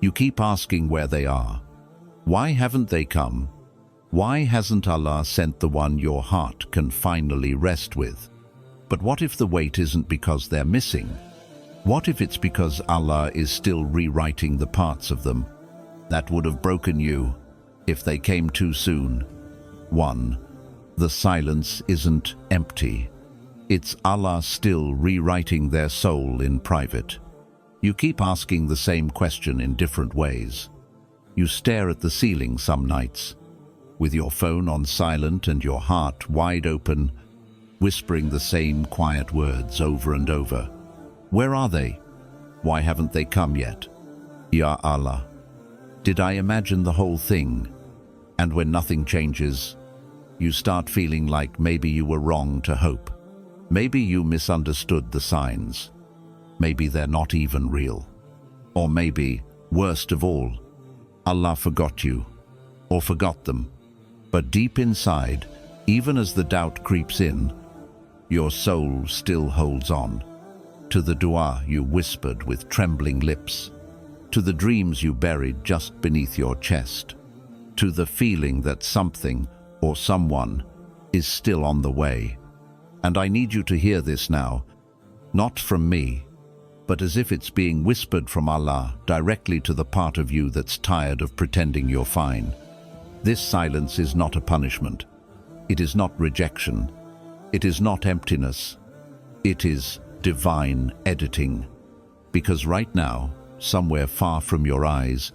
You keep asking where they are. Why haven't they come? Why hasn't Allah sent the one your heart can finally rest with? But what if the wait isn't because they're missing? What if it's because Allah is still rewriting the parts of them that would have broken you if they came too soon? 1. The silence isn't empty. It's Allah still rewriting their soul in private. You keep asking the same question in different ways. You stare at the ceiling some nights, with your phone on silent and your heart wide open, whispering the same quiet words over and over. Where are they? Why haven't they come yet? Ya Allah, did I imagine the whole thing? And when nothing changes, you start feeling like maybe you were wrong to hope. Maybe you misunderstood the signs. Maybe they're not even real. Or maybe, worst of all, Allah forgot you, or forgot them. But deep inside, even as the doubt creeps in, your soul still holds on to the dua you whispered with trembling lips, to the dreams you buried just beneath your chest, to the feeling that something or someone is still on the way. And I need you to hear this now, not from me, but as if it's being whispered from Allah directly to the part of you that's tired of pretending you're fine. This silence is not a punishment. It is not rejection. It is not emptiness. It is divine editing. Because right now, somewhere far from your eyes,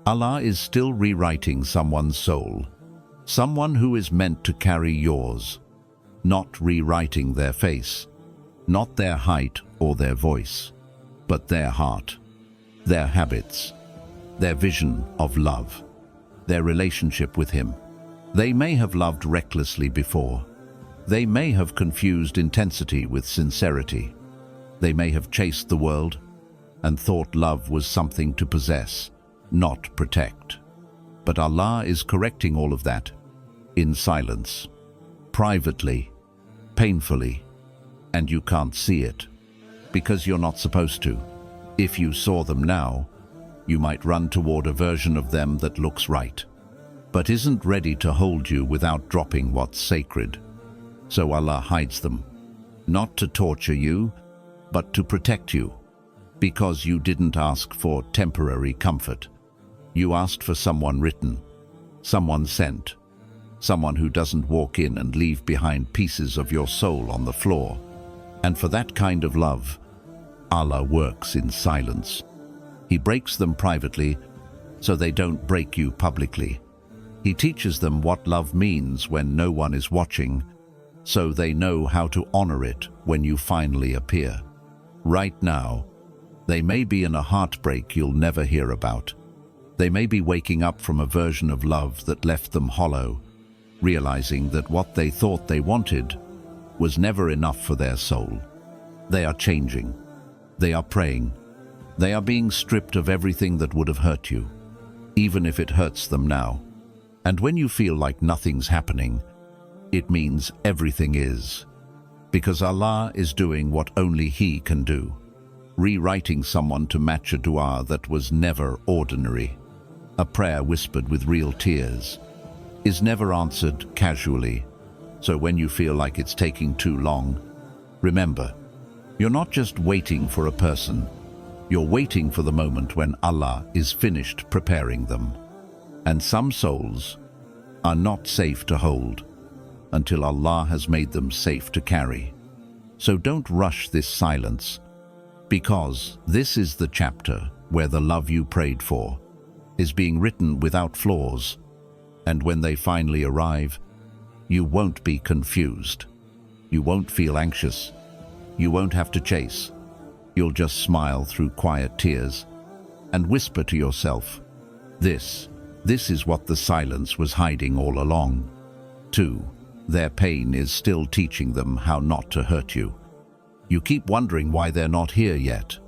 Allah is still rewriting someone's soul, someone who is meant to carry yours, not rewriting their face, not their height or their voice, but their heart, their habits, their vision of love, their relationship with Him. They may have loved recklessly before. They may have confused intensity with sincerity. They may have chased the world and thought love was something to possess, not protect. But Allah is correcting all of that in silence, privately, painfully, and you can't see it because you're not supposed to. If you saw them now, you might run toward a version of them that looks right, but isn't ready to hold you without dropping what's sacred. So Allah hides them, not to torture you, but to protect you, because you didn't ask for temporary comfort. You asked for someone written, someone sent, someone who doesn't walk in and leave behind pieces of your soul on the floor. And for that kind of love, Allah works in silence. He breaks them privately so they don't break you publicly. He teaches them what love means when no one is watching, so they know how to honor it when you finally appear. Right now, they may be in a heartbreak you'll never hear about. They may be waking up from a version of love that left them hollow, realizing that what they thought they wanted was never enough for their soul. They are changing. They are praying. They are being stripped of everything that would have hurt you, even if it hurts them now. And when you feel like nothing's happening, it means everything is. Because Allah is doing what only He can do, rewriting someone to match a dua that was never ordinary. A prayer whispered with real tears is never answered casually. So when you feel like it's taking too long, remember, you're not just waiting for a person, you're waiting for the moment when Allah is finished preparing them. And some souls are not safe to hold until Allah has made them safe to carry. So don't rush this silence, because this is the chapter where the love you prayed for is being written without flaws. And when they finally arrive, you won't be confused. You won't feel anxious. You won't have to chase. You'll just smile through quiet tears and whisper to yourself, This is what the silence was hiding all along. 2. Their pain is still teaching them how not to hurt you. You keep wondering why they're not here yet.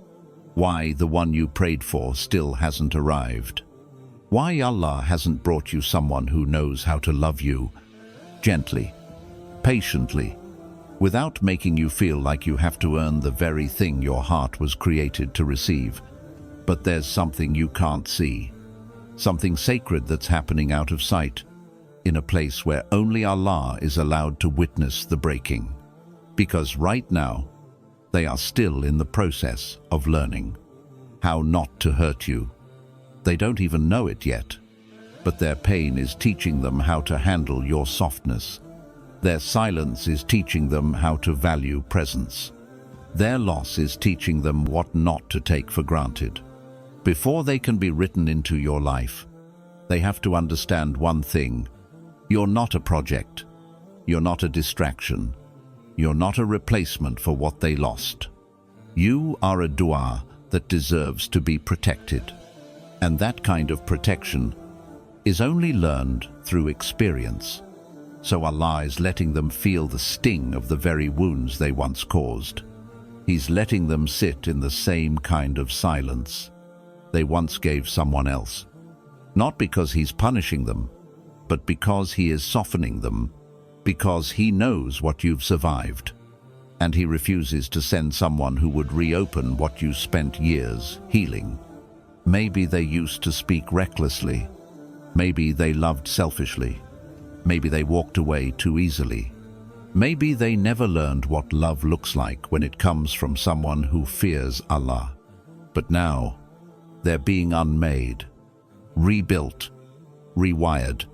Why the one you prayed for still hasn't arrived. Why Allah hasn't brought you someone who knows how to love you gently, patiently, without making you feel like you have to earn the very thing your heart was created to receive. But there's something you can't see, something sacred that's happening out of sight, in a place where only Allah is allowed to witness the breaking. Because right now, they are still in the process of learning how not to hurt you. They don't even know it yet, but their pain is teaching them how to handle your softness. Their silence is teaching them how to value presence. Their loss is teaching them what not to take for granted. Before they can be written into your life, they have to understand one thing. You're not a project. You're not a distraction. You're not a replacement for what they lost. You are a dua that deserves to be protected. And that kind of protection is only learned through experience. So Allah is letting them feel the sting of the very wounds they once caused. He's letting them sit in the same kind of silence they once gave someone else. Not because He's punishing them, but because He is softening them, because He knows what you've survived. And He refuses to send someone who would reopen what you spent years healing. Maybe they used to speak recklessly. Maybe they loved selfishly. Maybe they walked away too easily. Maybe they never learned what love looks like when it comes from someone who fears Allah. But now, they're being unmade, rebuilt, rewired.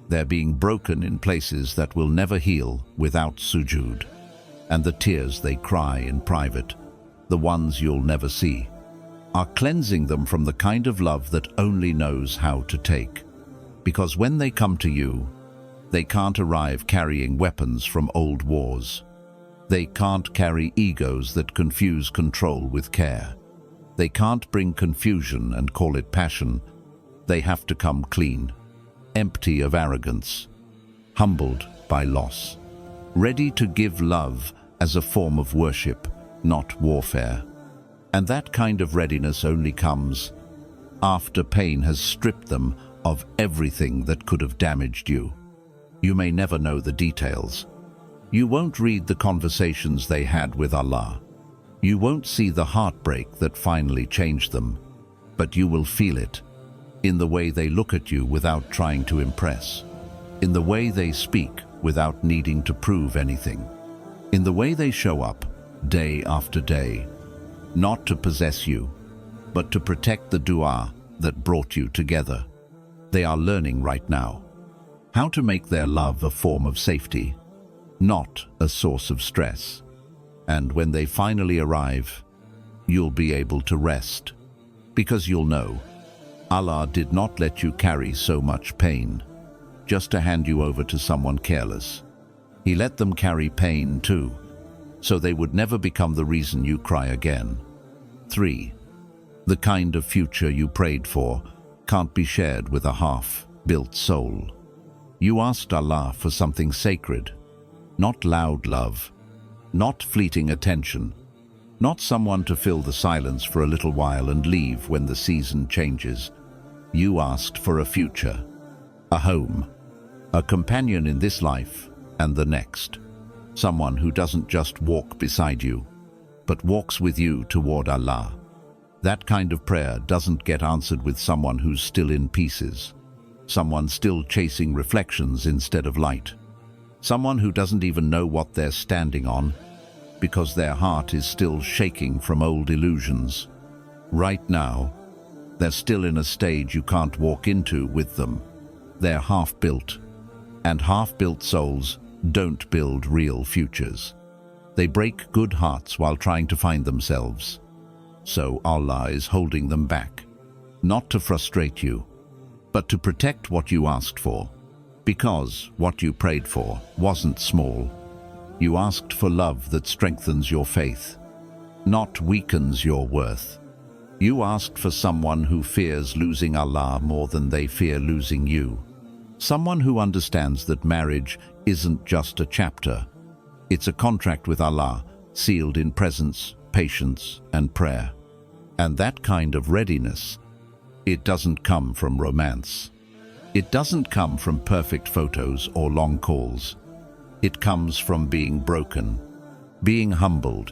They're being broken in places that will never heal without sujood. And the tears they cry in private, the ones you'll never see, are cleansing them from the kind of love that only knows how to take. Because when they come to you, they can't arrive carrying weapons from old wars. They can't carry egos that confuse control with care. They can't bring confusion and call it passion. They have to come clean, empty of arrogance, humbled by loss, ready to give love as a form of worship, not warfare. And that kind of readiness only comes after pain has stripped them of everything that could have damaged you. You may never know the details. You won't read the conversations they had with Allah. You won't see the heartbreak that finally changed them, but you will feel it in the way they look at you without trying to impress, in the way they speak without needing to prove anything, in the way they show up day after day, not to possess you, but to protect the dua that brought you together. They are learning right now how to make their love a form of safety, not a source of stress. And when they finally arrive, you'll be able to rest, because you'll know Allah did not let you carry so much pain just to hand you over to someone careless. He let them carry pain too, so they would never become the reason you cry again. 3. The kind of future you prayed for can't be shared with a half-built soul. You asked Allah for something sacred, not loud love, not fleeting attention, not someone to fill the silence for a little while and leave when the season changes. You asked for a future, a home, a companion in this life and the next, someone who doesn't just walk beside you, but walks with you toward Allah. That kind of prayer doesn't get answered with someone who's still in pieces, someone still chasing reflections instead of light, someone who doesn't even know what they're standing on because their heart is still shaking from old illusions. Right now, they're still in a stage you can't walk into with them. They're half-built, and half-built souls don't build real futures. They break good hearts while trying to find themselves. So Allah is holding them back, not to frustrate you, but to protect what you asked for, because what you prayed for wasn't small. You asked for love that strengthens your faith, not weakens your worth. You asked for someone who fears losing Allah more than they fear losing you. Someone who understands that marriage isn't just a chapter. It's a contract with Allah, sealed in presence, patience, and prayer. And that kind of readiness, it doesn't come from romance. It doesn't come from perfect photos or long calls. It comes from being broken, being humbled,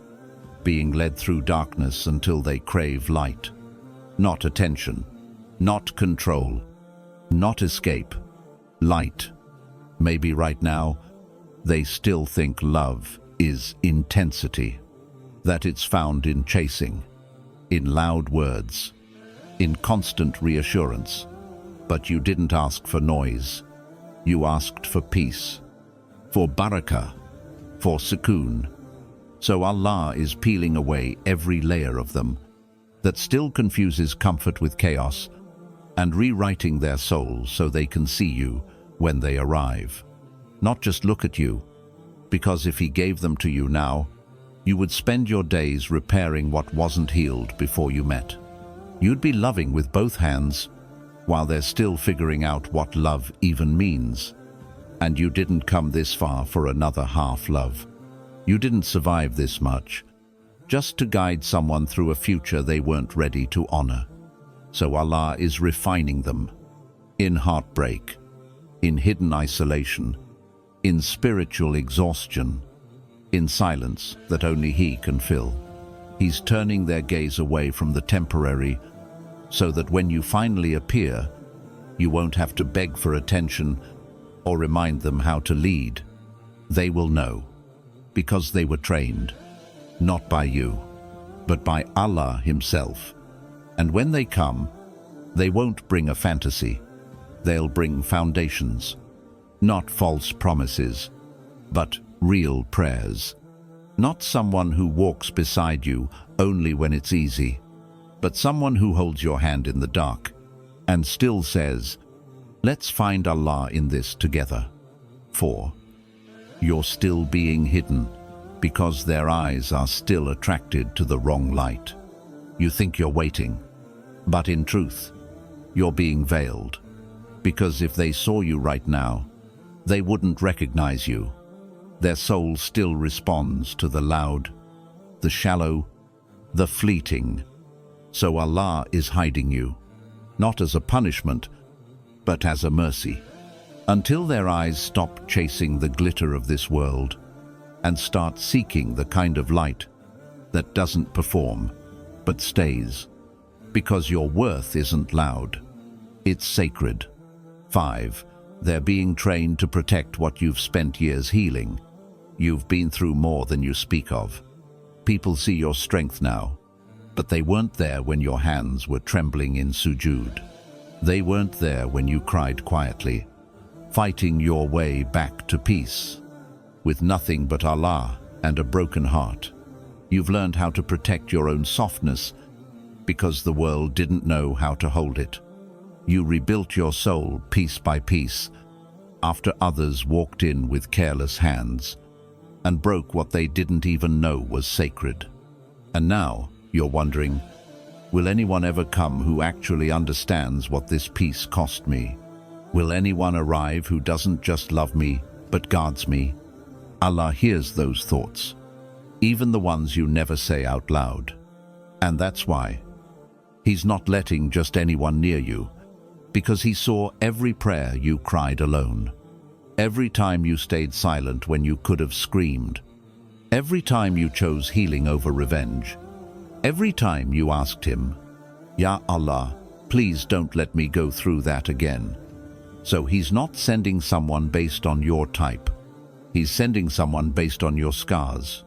being led through darkness until they crave light. not attention, not control, not escape, light. Maybe right now, they still think love is intensity, that it's found in chasing, in loud words, in constant reassurance. But you didn't ask for noise. You asked for peace, for barakah, for sukoon. So Allah is peeling away every layer of them that still confuses comfort with chaos and rewriting their souls so they can see you when they arrive. Not just look at you, because if He gave them to you now, you would spend your days repairing what wasn't healed before you met. You'd be loving with both hands while they're still figuring out what love even means. And you didn't come this far for another half love. You didn't survive this much just to guide someone through a future they weren't ready to honor. So Allah is refining them in heartbreak, in hidden isolation, in spiritual exhaustion, in silence that only He can fill. He's turning their gaze away from the temporary so that when you finally appear, you won't have to beg for attention or remind them how to lead. They will know, because they were trained, not by you, but by Allah Himself. And when they come, they won't bring a fantasy. They'll bring foundations, not false promises, but real prayers. Not someone who walks beside you only when it's easy, but someone who holds your hand in the dark and still says, "Let's find Allah in this together." 4. You're still being hidden because their eyes are still attracted to the wrong light. You think you're waiting, but in truth, you're being veiled, because if they saw you right now, they wouldn't recognize you. Their soul still responds to the loud, the shallow, the fleeting. So Allah is hiding you, not as a punishment, but as a mercy, until their eyes stop chasing the glitter of this world and start seeking the kind of light that doesn't perform, but stays, because your worth isn't loud, it's sacred. 5. They're being trained to protect what you've spent years healing. You've been through more than you speak of. People see your strength now, but they weren't there when your hands were trembling in sujood. They weren't there when you cried quietly, fighting your way back to peace, with nothing but Allah and a broken heart. You've learned how to protect your own softness because the world didn't know how to hold it. You rebuilt your soul piece by piece after others walked in with careless hands and broke what they didn't even know was sacred. And now you're wondering, will anyone ever come who actually understands what this peace cost me? Will anyone arrive who doesn't just love me, but guards me? Allah hears those thoughts, even the ones you never say out loud. And that's why He's not letting just anyone near you, because He saw every prayer you cried alone, every time you stayed silent when you could have screamed, every time you chose healing over revenge, every time you asked Him, "Ya Allah, please don't let me go through that again." So He's not sending someone based on your type. He's sending someone based on your scars.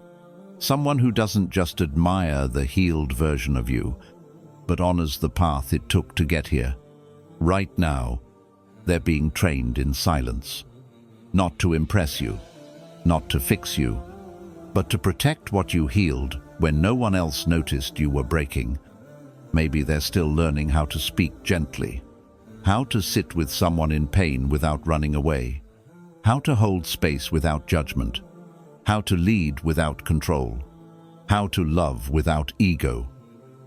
Someone who doesn't just admire the healed version of you, but honors the path it took to get here. Right now, they're being trained in silence. Not to impress you, not to fix you, but to protect what you healed when no one else noticed you were breaking. Maybe they're still learning how to speak gently, how to sit with someone in pain without running away, how to hold space without judgment, how to lead without control, how to love without ego,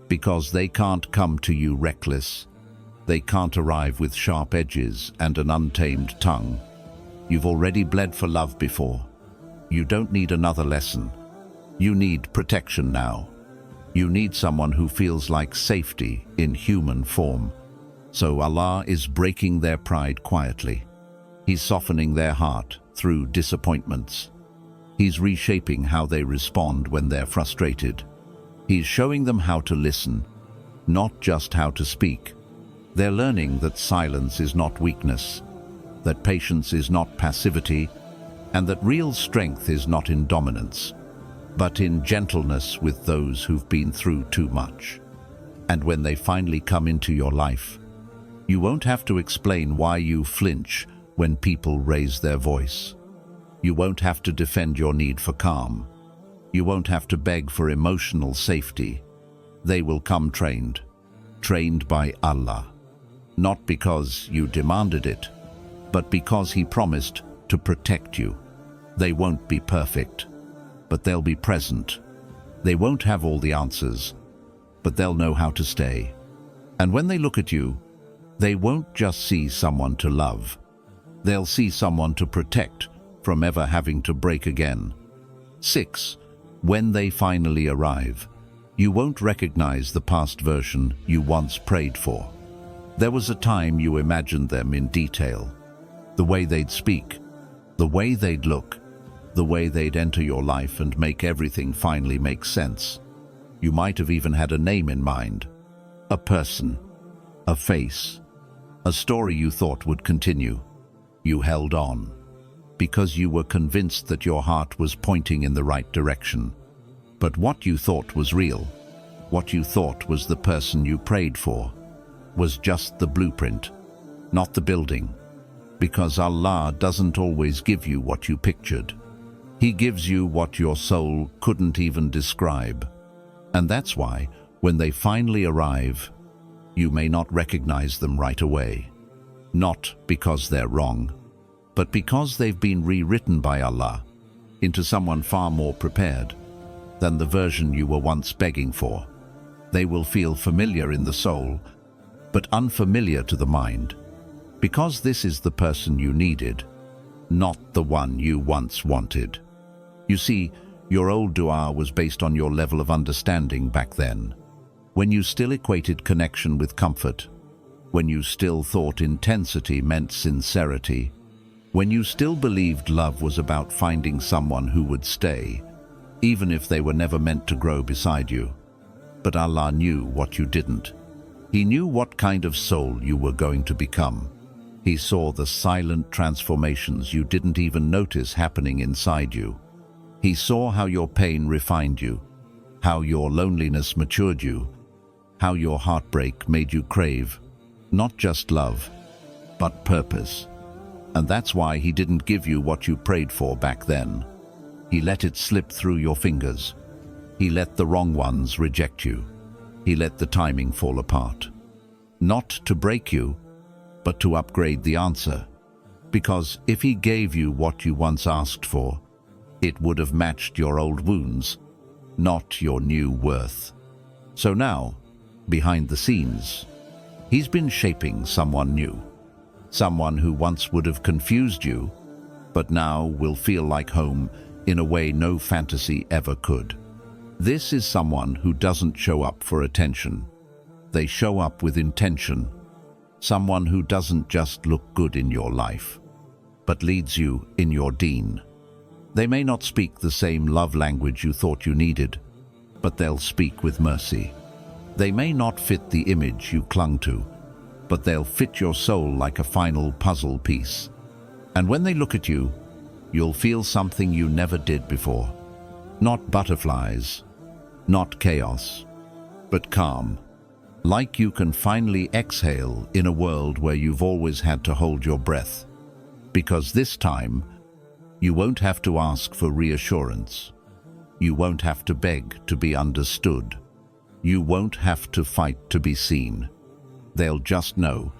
because they can't come to you reckless. They can't arrive with sharp edges and an untamed tongue. You've already bled for love before. You don't need another lesson. You need protection now. You need someone who feels like safety in human form. So Allah is breaking their pride quietly. He's softening their heart through disappointments. He's reshaping how they respond when they're frustrated. He's showing them how to listen, not just how to speak. They're learning that silence is not weakness, that patience is not passivity, and that real strength is not in dominance, but in gentleness with those who've been through too much. And when they finally come into your life, you won't have to explain why you flinch when people raise their voice. You won't have to defend your need for calm. You won't have to beg for emotional safety. They will come trained by Allah. Not because you demanded it, but because He promised to protect you. They won't be perfect, but they'll be present. They won't have all the answers, but they'll know how to stay. And when they look at you, they won't just see someone to love. They'll see someone to protect from ever having to break again. 6. When they finally arrive, you won't recognize the past version you once prayed for. There was a time you imagined them in detail. The way they'd speak, the way they'd look, the way they'd enter your life and make everything finally make sense. You might have even had a name in mind, a person, a face, a story you thought would continue. You held on because you were convinced that your heart was pointing in the right direction. But what you thought was real, what you thought was the person you prayed for, was just the blueprint, not the building. Because Allah doesn't always give you what you pictured. He gives you what your soul couldn't even describe. And that's why, when they finally arrive, you may not recognize them right away. Not because they're wrong, but because they've been rewritten by Allah into someone far more prepared than the version you were once begging for. They will feel familiar in the soul, but unfamiliar to the mind, because this is the person you needed, not the one you once wanted. You see, your old dua was based on your level of understanding back then, when you still equated connection with comfort, when you still thought intensity meant sincerity, when you still believed love was about finding someone who would stay, even if they were never meant to grow beside you. But Allah knew what you didn't. He knew what kind of soul you were going to become. He saw the silent transformations you didn't even notice happening inside you. He saw how your pain refined you, how your loneliness matured you, how your heartbreak made you crave not just love, but purpose. And that's why He didn't give you what you prayed for back then. He let it slip through your fingers. He let the wrong ones reject you. He let the timing fall apart. Not to break you, but to upgrade the answer. Because if He gave you what you once asked for, it would have matched your old wounds, not your new worth. So now, behind the scenes, He's been shaping someone new. Someone who once would have confused you, but now will feel like home in a way no fantasy ever could. This is someone who doesn't show up for attention. They show up with intention. Someone who doesn't just look good in your life, but leads you in your deen. They may not speak the same love language you thought you needed, but they'll speak with mercy. They may not fit the image you clung to, but they'll fit your soul like a final puzzle piece. And when they look at you, you'll feel something you never did before. Not butterflies, not chaos, but calm. Like you can finally exhale in a world where you've always had to hold your breath. Because this time, you won't have to ask for reassurance. You won't have to beg to be understood. You won't have to fight to be seen. They'll just know,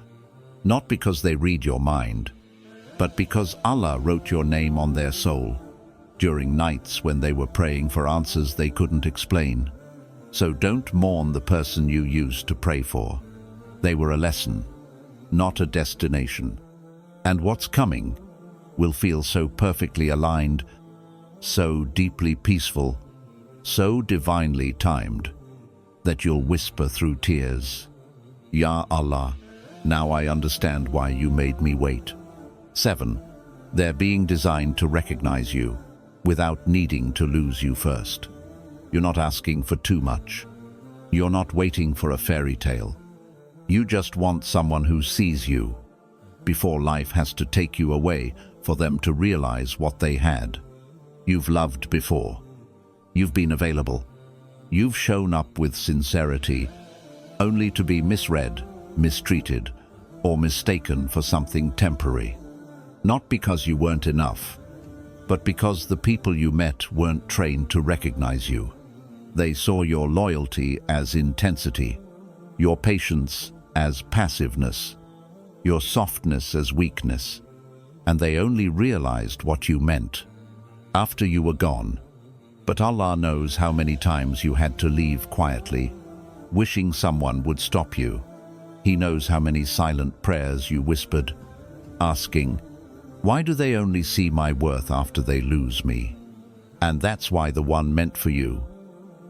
not because they read your mind, but because Allah wrote your name on their soul during nights when they were praying for answers they couldn't explain. So don't mourn the person you used to pray for. They were a lesson, not a destination. And what's coming will feel so perfectly aligned, so deeply peaceful, so divinely timed, that you'll whisper through tears, "Ya Allah, now I understand why you made me wait." 7. They're being designed to recognize you without needing to lose you first. You're not asking for too much. You're not waiting for a fairy tale. You just want someone who sees you before life has to take you away for them to realize what they had. You've loved before. You've been available. You've shown up with sincerity, only to be misread, mistreated, or mistaken for something temporary. Not because you weren't enough, but because the people you met weren't trained to recognize you. They saw your loyalty as intensity, your patience as passiveness, your softness as weakness, and they only realized what you meant after you were gone. But Allah knows how many times you had to leave quietly, wishing someone would stop you. He knows how many silent prayers you whispered, asking, "Why do they only see my worth after they lose me?" And that's why the one meant for you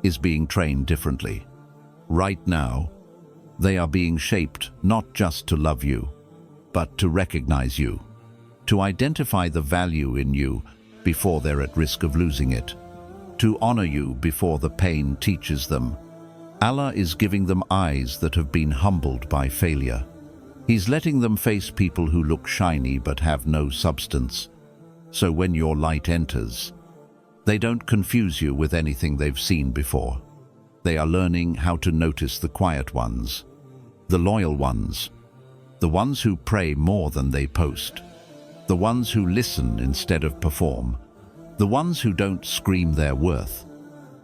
is being trained differently. Right now, they are being shaped not just to love you, but to recognize you, to identify the value in you before they're at risk of losing it, to honor you before the pain teaches them. Allah is giving them eyes that have been humbled by failure. He's letting them face people who look shiny but have no substance. So when your light enters, they don't confuse you with anything they've seen before. They are learning how to notice the quiet ones, the loyal ones, the ones who pray more than they post, the ones who listen instead of perform, the ones who don't scream their worth,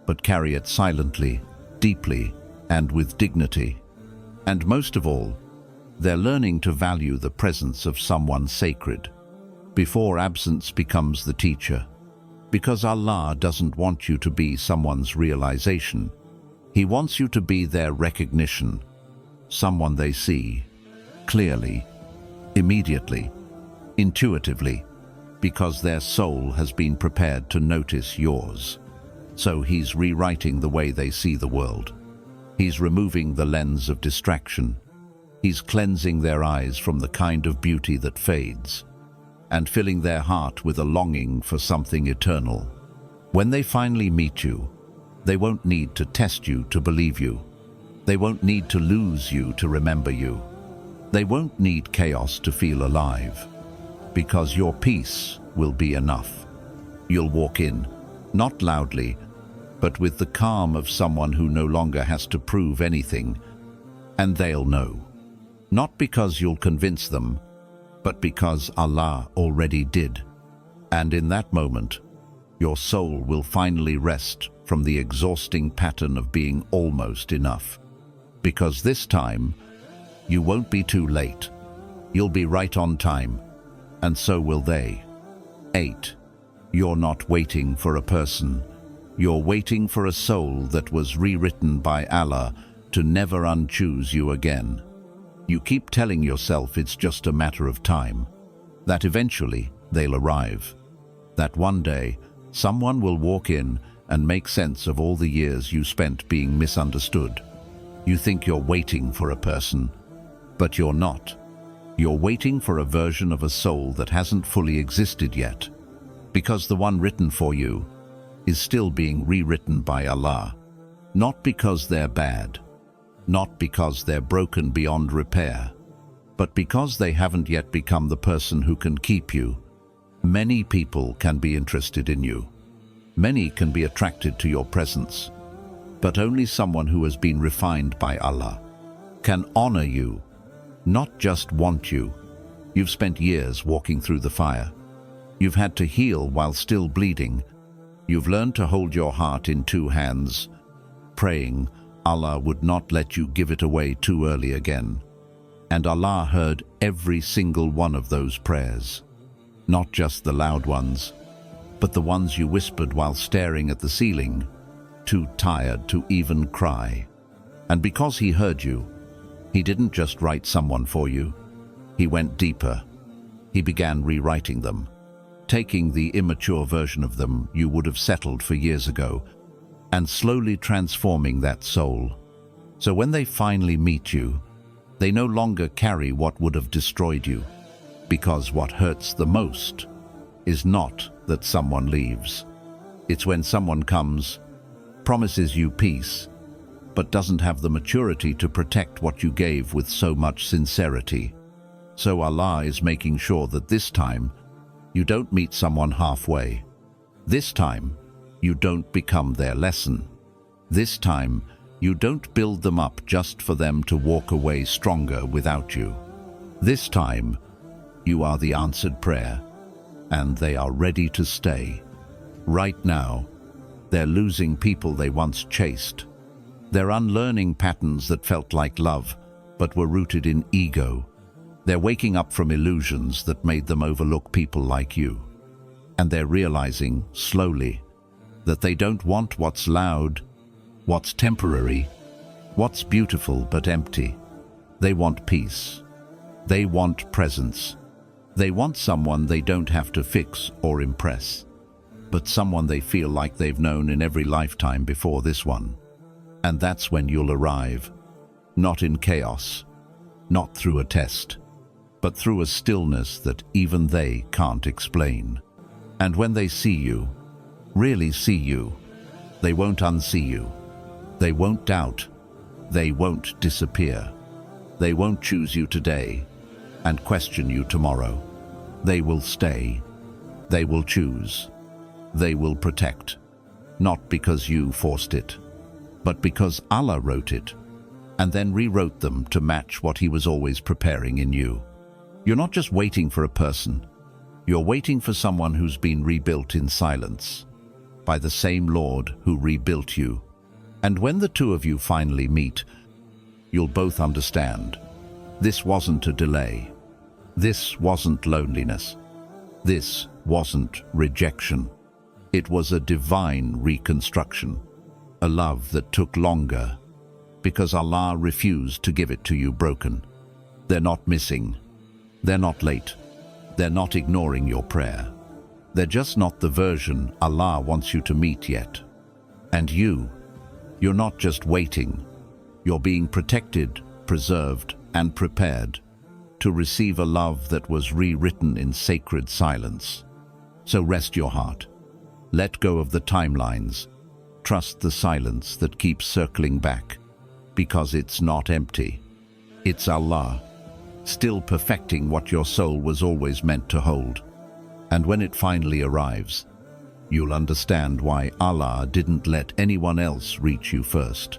but carry it silently, deeply, and with dignity. And most of all, they're learning to value the presence of someone sacred before absence becomes the teacher. Because Allah doesn't want you to be someone's realization. He wants you to be their recognition, someone they see clearly, immediately, intuitively, because their soul has been prepared to notice yours. So He's rewriting the way they see the world. He's removing the lens of distraction. He's cleansing their eyes from the kind of beauty that fades, and filling their heart with a longing for something eternal. When they finally meet you, they won't need to test you to believe you. They won't need to lose you to remember you. They won't need chaos to feel alive, because your peace will be enough. You'll walk in, not loudly, but with the calm of someone who no longer has to prove anything, and they'll know. Not because you'll convince them, but because Allah already did. And in that moment, your soul will finally rest from the exhausting pattern of being almost enough. Because this time, you won't be too late. You'll be right on time, and so will they. 8. You're not waiting for a person. You're waiting for a soul that was rewritten by Allah to never unchoose you again. You keep telling yourself it's just a matter of time, that eventually they'll arrive, that one day someone will walk in and make sense of all the years you spent being misunderstood. You think you're waiting for a person, but you're not. You're waiting for a version of a soul that hasn't fully existed yet, because the one written for you is still being rewritten by Allah, not because they're bad, not because they're broken beyond repair, but because they haven't yet become the person who can keep you. Many people can be interested in you. Many can be attracted to your presence, but only someone who has been refined by Allah can honor you, not just want you. You've spent years walking through the fire. You've had to heal while still bleeding. You've learned to hold your heart in two hands, praying Allah would not let you give it away too early again. And Allah heard every single one of those prayers. Not just the loud ones, but the ones you whispered while staring at the ceiling, too tired to even cry. And because He heard you, He didn't just write someone for you. He went deeper. He began rewriting them, taking the immature version of them you would have settled for years ago, and slowly transforming that soul. So when they finally meet you, they no longer carry what would have destroyed you, because what hurts the most is not that someone leaves. It's when someone comes, promises you peace, but doesn't have the maturity to protect what you gave with so much sincerity. So Allah is making sure that this time, you don't meet someone halfway. This time, you don't become their lesson. This time, you don't build them up just for them to walk away stronger without you. This time, you are the answered prayer, and they are ready to stay. Right now, they're losing people they once chased. They're unlearning patterns that felt like love, but were rooted in ego. They're waking up from illusions that made them overlook people like you. And they're realizing, slowly, that they don't want what's loud, what's temporary, what's beautiful but empty. They want peace. They want presence. They want someone they don't have to fix or impress, but someone they feel like they've known in every lifetime before this one. And that's when you'll arrive, not in chaos, not through a test, but through a stillness that even they can't explain. And when they see you, really see you, they won't unsee you. They won't doubt. They won't disappear. They won't choose you today and question you tomorrow. They will stay. They will choose. They will protect. Not because you forced it, but because Allah wrote it, and then rewrote them to match what He was always preparing in you. You're not just waiting for a person. You're waiting for someone who's been rebuilt in silence, by the same Lord who rebuilt you. And when the two of you finally meet, you'll both understand. This wasn't a delay. This wasn't loneliness. This wasn't rejection. It was a divine reconstruction, a love that took longer, because Allah refused to give it to you broken. They're not missing. They're not late. They're not ignoring your prayer. They're just not the version Allah wants you to meet yet. And you're not just waiting. You're being protected, preserved, and prepared to receive a love that was rewritten in sacred silence. So rest your heart. Let go of the timelines. Trust the silence that keeps circling back, because it's not empty. It's Allah, still perfecting what your soul was always meant to hold. And when it finally arrives, you'll understand why Allah didn't let anyone else reach you first.